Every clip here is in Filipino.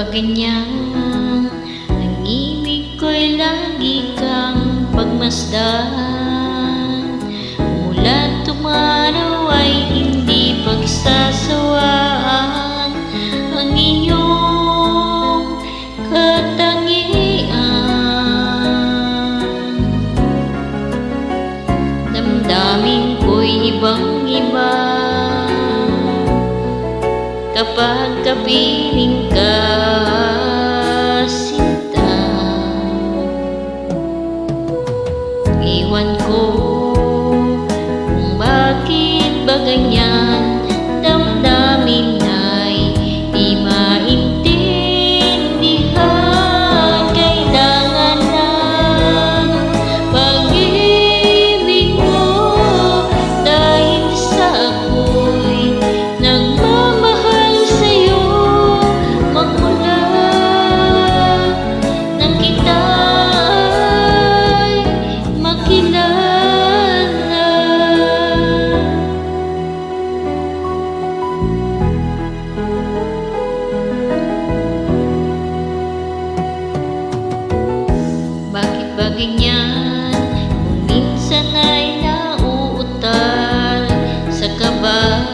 pa ganyan, ang ibig ko'y lagi kang pagmasdan. Mula tumanaw ay hindi pagsasawaan ang iyong katangian. Damdamin ko'y ibang-iba kapag kapiling ka, sinta. Iwan ko kung bakit ba ganyan, damdamin ay di maintindihan. Kailangan ng pag-ibig mo dahil sa ako'y nagmamahal sa'yo magmula nang kita ay makilala. Bakit ba ganyan? Kung minsan ay nauutal sa kaba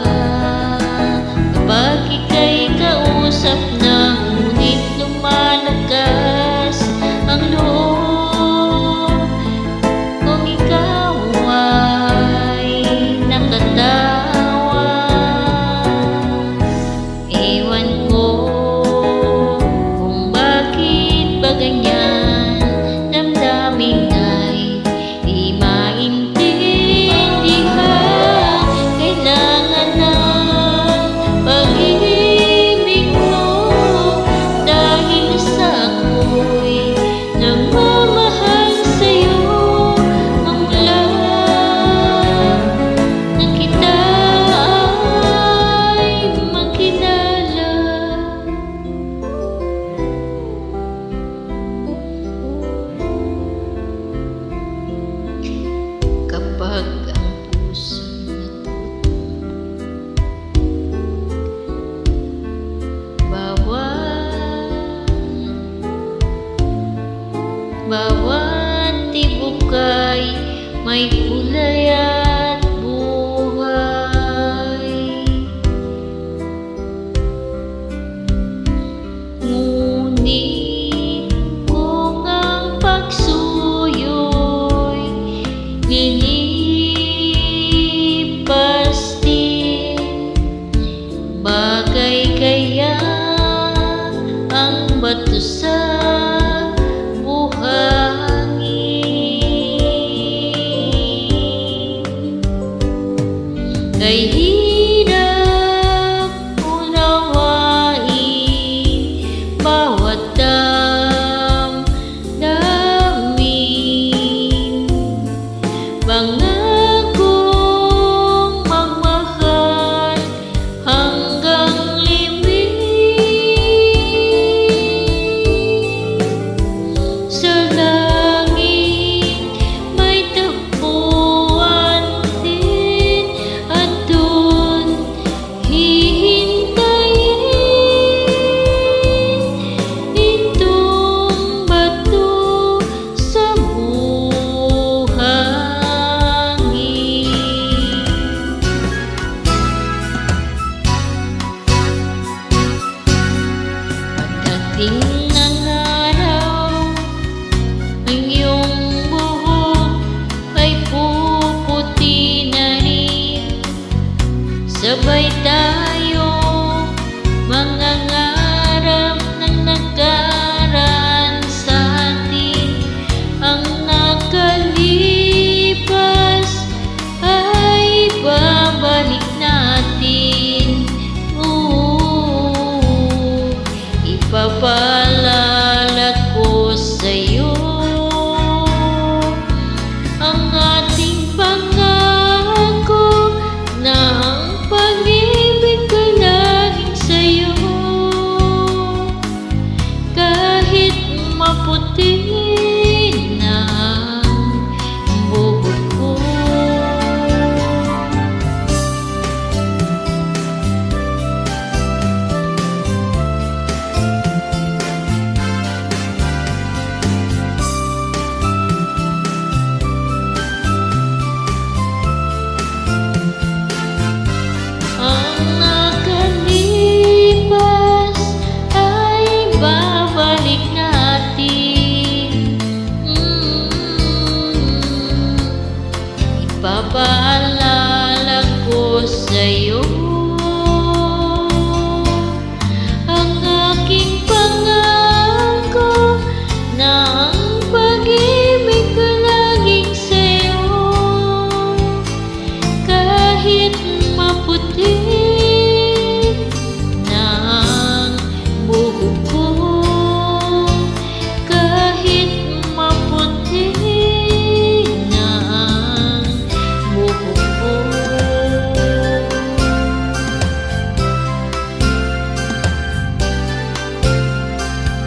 kapag ika'y kausap na, ngunit lumalakas ang loob kung ikaw ay nakatawa. Ewan ko kung bakit ba ganyan, damdamin ay di maintindihan. Kailangan ng pag-ibig mo dahil sa ako'y nagmamahal sa'yo magmula nang kita ay makilala. Kapag ang puso'y natuto, bawat tibok ay may kulay at buhay. Ngunit kung ang pagsuyo'y lilipas din, bagay kaya ang bato sa buhangin? Kay hirap unawain bawat damdamin. Pangakong magmahal hanggang libing. Sa langit may tagpuan din, at doon hihintayin itong bato sa buhangin. Pagdating ng araw, ang iyong buhok ay puputi na rin, sabay tayo